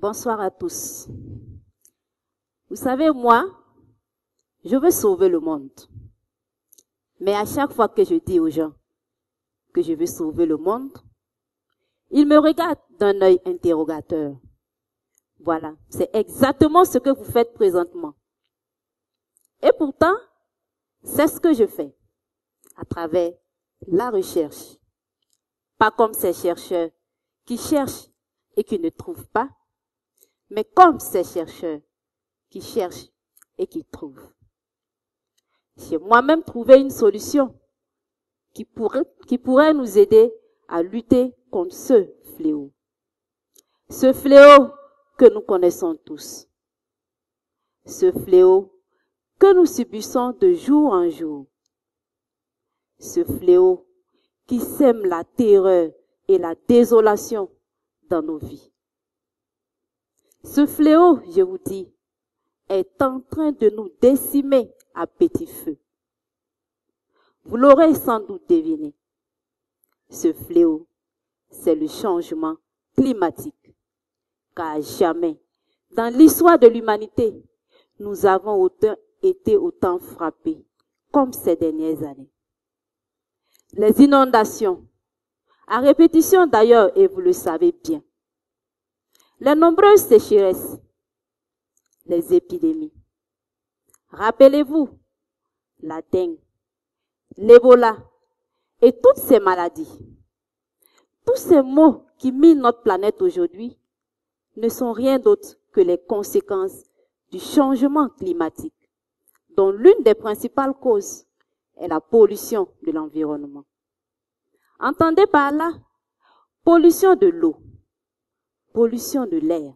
Bonsoir à tous. Vous savez, moi, je veux sauver le monde. Mais à chaque fois que je dis aux gens que je veux sauver le monde, ils me regardent d'un œil interrogateur. Voilà, c'est exactement ce que vous faites présentement. Et pourtant, c'est ce que je fais à travers la recherche. Pas comme ces chercheurs qui cherchent et qui ne trouvent pas, mais comme ces chercheurs qui cherchent et qui trouvent. J'ai moi-même trouvé une solution qui pourrait nous aider à lutter contre ce fléau. Ce fléau que nous connaissons tous. Ce fléau que nous subissons de jour en jour. Ce fléau qui sème la terreur et la désolation dans nos vies. Ce fléau, je vous dis, est en train de nous décimer à petit feu. Vous l'aurez sans doute deviné. Ce fléau, c'est le changement climatique. Car jamais, dans l'histoire de l'humanité, nous avons été autant frappés comme ces dernières années. Les inondations, à répétition d'ailleurs, et vous le savez bien. Les nombreuses sécheresses, les épidémies. Rappelez-vous, la dengue, l'Ebola et toutes ces maladies. Tous ces maux qui minent notre planète aujourd'hui ne sont rien d'autre que les conséquences du changement climatique, dont l'une des principales causes est la pollution de l'environnement. Entendez par là, pollution de l'eau, pollution de l'air,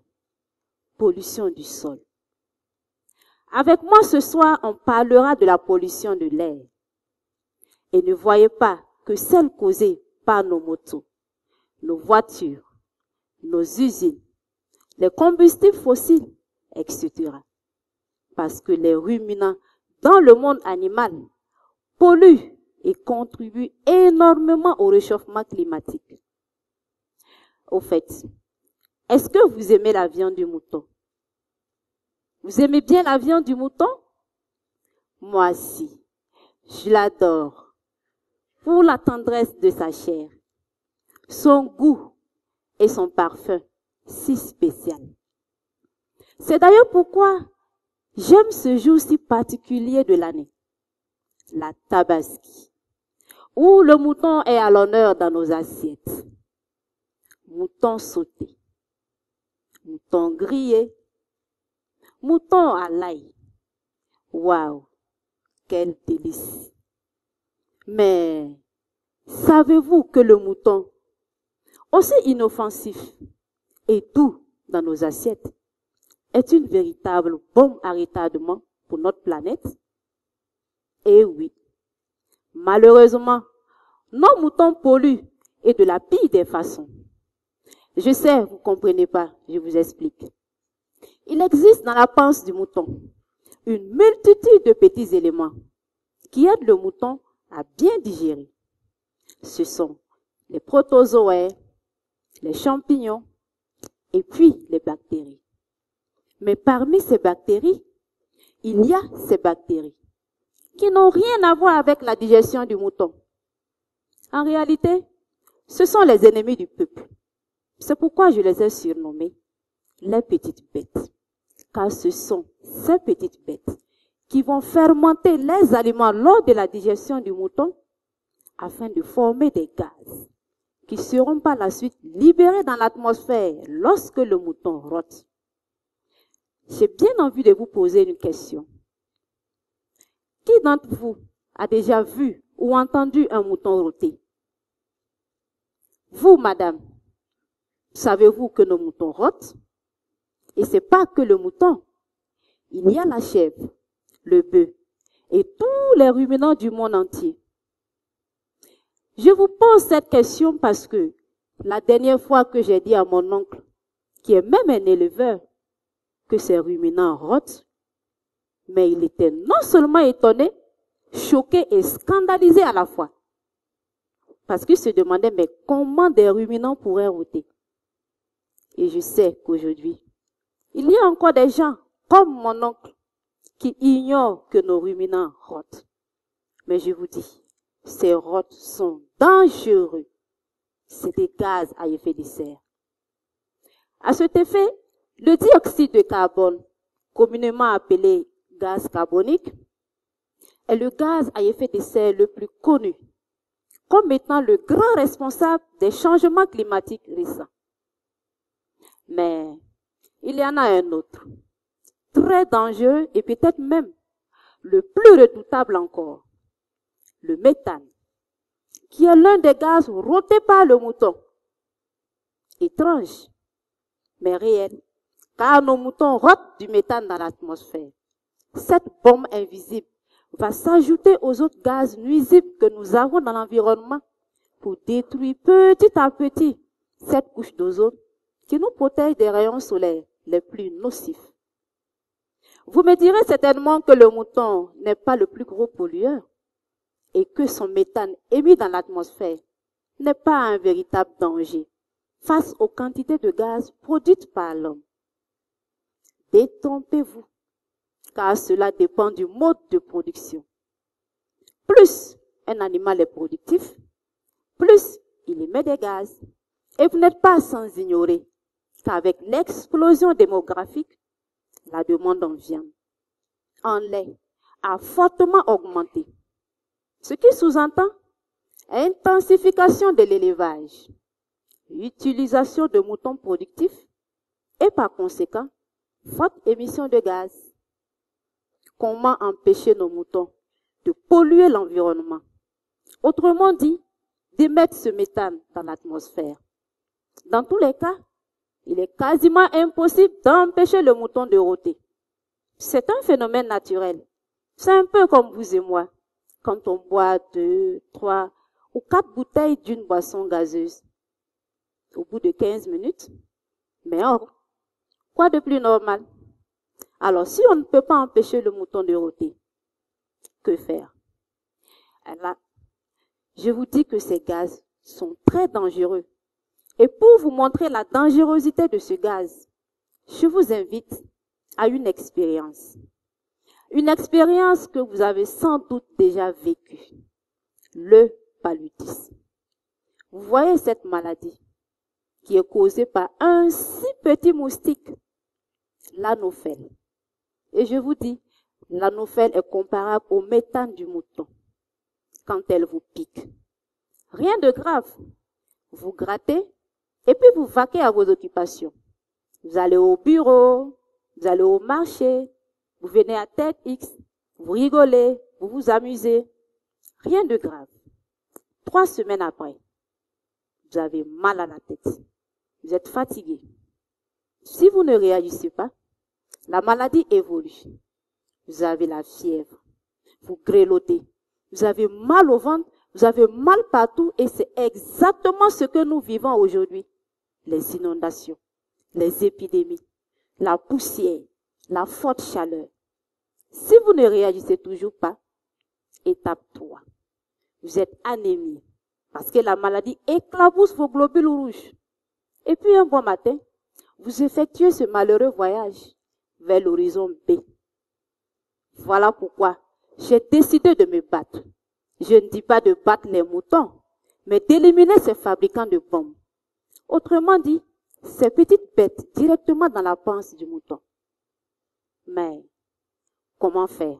pollution du sol. Avec moi ce soir, on parlera de la pollution de l'air. Et ne voyez pas que celle causée par nos motos, nos voitures, nos usines, les combustibles fossiles, etc. Parce que les ruminants dans le monde animal polluent et contribuent énormément au réchauffement climatique. Au fait, est-ce que vous aimez la viande du mouton? Vous aimez bien la viande du mouton? Moi aussi, je l'adore. Pour la tendresse de sa chair, son goût et son parfum si spécial. C'est d'ailleurs pourquoi j'aime ce jour si particulier de l'année, la Tabaski, où le mouton est à l'honneur dans nos assiettes. Mouton sauté, mouton grillé, mouton à l'ail. Waouh, quel délice! Mais savez-vous que le mouton, aussi inoffensif et doux dans nos assiettes, est une véritable bombe à retardement pour notre planète? Eh oui, malheureusement, nos moutons polluent et de la pire des façons. Je sais, vous ne comprenez pas, je vous explique. Il existe dans la panse du mouton une multitude de petits éléments qui aident le mouton à bien digérer. Ce sont les protozoaires, les champignons et puis les bactéries. Mais parmi ces bactéries, il y a ces bactéries qui n'ont rien à voir avec la digestion du mouton. En réalité, ce sont les ennemis du peuple. C'est pourquoi je les ai surnommés les petites bêtes. Car ce sont ces petites bêtes qui vont fermenter les aliments lors de la digestion du mouton afin de former des gaz qui seront par la suite libérés dans l'atmosphère lorsque le mouton rôte. J'ai bien envie de vous poser une question. Qui d'entre vous a déjà vu ou entendu un mouton rôter? Vous, madame, savez-vous que nos moutons rôtent? Et c'est pas que le mouton. Il y a la chèvre, le bœuf et tous les ruminants du monde entier. Je vous pose cette question parce que la dernière fois que j'ai dit à mon oncle, qui est même un éleveur, que ces ruminants rôtent, mais il était non seulement étonné, choqué et scandalisé à la fois. Parce qu'il se demandait, mais comment des ruminants pourraient rôter? Et je sais qu'aujourd'hui, il y a encore des gens, comme mon oncle, qui ignorent que nos ruminants rôtent. Mais je vous dis, ces rôtes sont dangereux. C'est des gaz à effet de serre. À cet effet, le dioxyde de carbone, communément appelé gaz carbonique, est le gaz à effet de serre le plus connu, comme étant le grand responsable des changements climatiques récents. Mais il y en a un autre, très dangereux et peut-être même le plus redoutable encore, le méthane, qui est l'un des gaz rotés par le mouton. Étrange, mais réel, car nos moutons rotent du méthane dans l'atmosphère. Cette bombe invisible va s'ajouter aux autres gaz nuisibles que nous avons dans l'environnement pour détruire petit à petit cette couche d'ozone qui nous protège des rayons solaires les plus nocifs. Vous me direz certainement que le mouton n'est pas le plus gros pollueur et que son méthane émis dans l'atmosphère n'est pas un véritable danger face aux quantités de gaz produites par l'homme. Détrompez-vous, car cela dépend du mode de production. Plus un animal est productif, plus il émet des gaz. Et vous n'êtes pas sans ignorer qu'avec l'explosion démographique, la demande en viande, en lait, a fortement augmenté. Ce qui sous-entend intensification de l'élevage, utilisation de moutons productifs et par conséquent, forte émission de gaz. Comment empêcher nos moutons de polluer l'environnement? Autrement dit, d'émettre ce méthane dans l'atmosphère. Dans tous les cas, il est quasiment impossible d'empêcher le mouton de rôter. C'est un phénomène naturel. C'est un peu comme vous et moi, quand on boit 2, 3 ou 4 bouteilles d'une boisson gazeuse. Au bout de 15 minutes, mais or, quoi de plus normal? Alors, si on ne peut pas empêcher le mouton de rôter, que faire? Alors, je vous dis que ces gaz sont très dangereux. Et pour vous montrer la dangerosité de ce gaz, je vous invite à une expérience. Une expérience que vous avez sans doute déjà vécue. Le paludisme. Vous voyez cette maladie qui est causée par un si petit moustique, l'anophèle. Et je vous dis, l'anophèle est comparable au méthane du mouton quand elle vous pique. Rien de grave. Vous grattez et puis vous vaquez à vos occupations. Vous allez au bureau, vous allez au marché, vous venez à tête X, vous rigolez, vous vous amusez. Rien de grave. 3 semaines après, vous avez mal à la tête. Vous êtes fatigué. Si vous ne réagissez pas, la maladie évolue. Vous avez la fièvre, vous grelottez, vous avez mal au ventre, vous avez mal partout et c'est exactement ce que nous vivons aujourd'hui. Les inondations, les épidémies, la poussière, la forte chaleur. Si vous ne réagissez toujours pas, étape 3. Vous êtes anémie parce que la maladie éclabousse vos globules rouges. Et puis un bon matin, vous effectuez ce malheureux voyage vers l'horizon B. Voilà pourquoi j'ai décidé de me battre. Je ne dis pas de battre les moutons, mais d'éliminer ces fabricants de bombes. Autrement dit, ces petites bêtes directement dans la panse du mouton. Mais comment faire?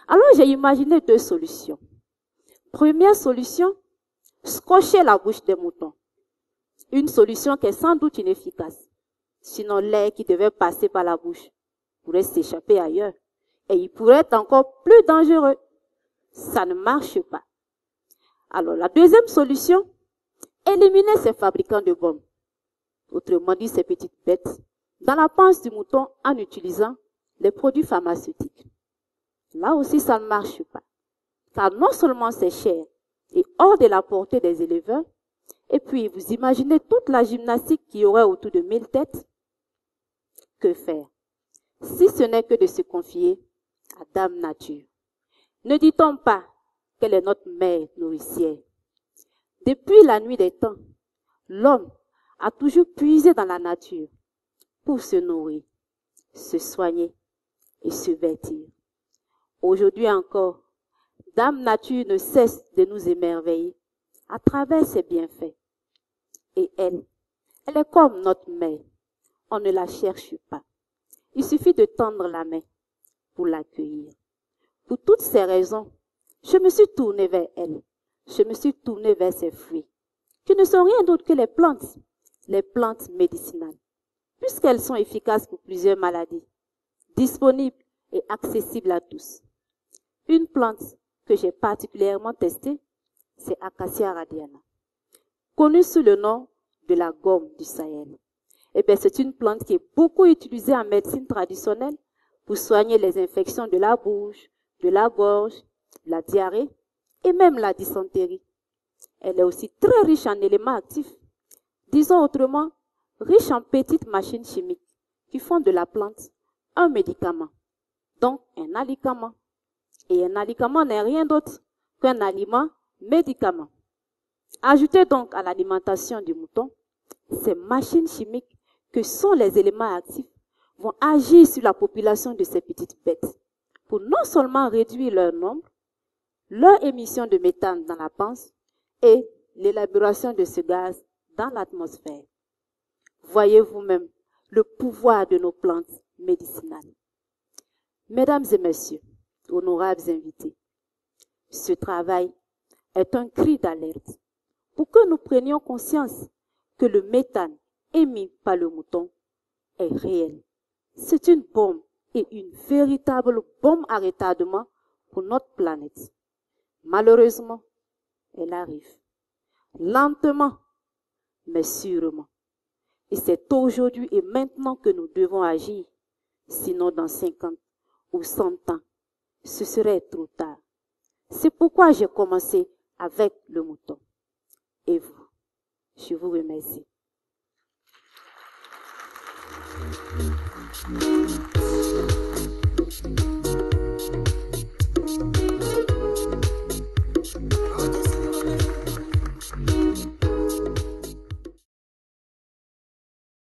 Alors j'ai imaginé 2 solutions. Première solution, scotcher la bouche des moutons. Une solution qui est sans doute inefficace. Sinon l'air qui devait passer par la bouche pourrait s'échapper ailleurs. Et il pourrait être encore plus dangereux. Ça ne marche pas. Alors la deuxième solution, éliminer ces fabricants de bombes. Autrement dit, ces petites bêtes, dans la panse du mouton en utilisant les produits pharmaceutiques. Là aussi, ça ne marche pas. Car non seulement c'est cher et hors de la portée des éleveurs, et puis vous imaginez toute la gymnastique qui aurait autour de 1000 têtes. Que faire? Si ce n'est que de se confier à Dame Nature. Ne dit-on pas qu'elle est notre mère nourricière? Depuis la nuit des temps, l'homme a toujours puisé dans la nature pour se nourrir, se soigner et se vêtir. Aujourd'hui encore, Dame Nature ne cesse de nous émerveiller à travers ses bienfaits. Et elle est comme notre mère. On ne la cherche pas. Il suffit de tendre la main pour l'accueillir. Pour toutes ces raisons, je me suis tournée vers elle. Je me suis tournée vers ses fruits, qui ne sont rien d'autre que les plantes médicinales, puisqu'elles sont efficaces pour plusieurs maladies, disponibles et accessibles à tous. Une plante que j'ai particulièrement testée, c'est Acacia radiana, connue sous le nom de la gomme du Sahel. Eh bien, c'est une plante qui est beaucoup utilisée en médecine traditionnelle pour soigner les infections de la bouche, de la gorge, la diarrhée et même la dysenterie. Elle est aussi très riche en éléments actifs. Disons autrement, riche en petites machines chimiques qui font de la plante un médicament, donc un alicament. Et un alicament n'est rien d'autre qu'un aliment-médicament. Ajoutez donc à l'alimentation du mouton ces machines chimiques que sont les éléments actifs vont agir sur la population de ces petites bêtes pour non seulement réduire leur nombre, leur émission de méthane dans la panse et l'élaboration de ce gaz dans l'atmosphère. Voyez vous-même le pouvoir de nos plantes médicinales. Mesdames et messieurs, honorables invités, ce travail est un cri d'alerte pour que nous prenions conscience que le méthane émis par le mouton est réel. C'est une bombe et une véritable bombe à retardement pour notre planète. Malheureusement, elle arrive. Lentement, mais sûrement. Et c'est aujourd'hui et maintenant que nous devons agir. Sinon, dans 50 ou 100 ans, ce serait trop tard. C'est pourquoi j'ai commencé avec le mouton. Et vous, je vous remercie.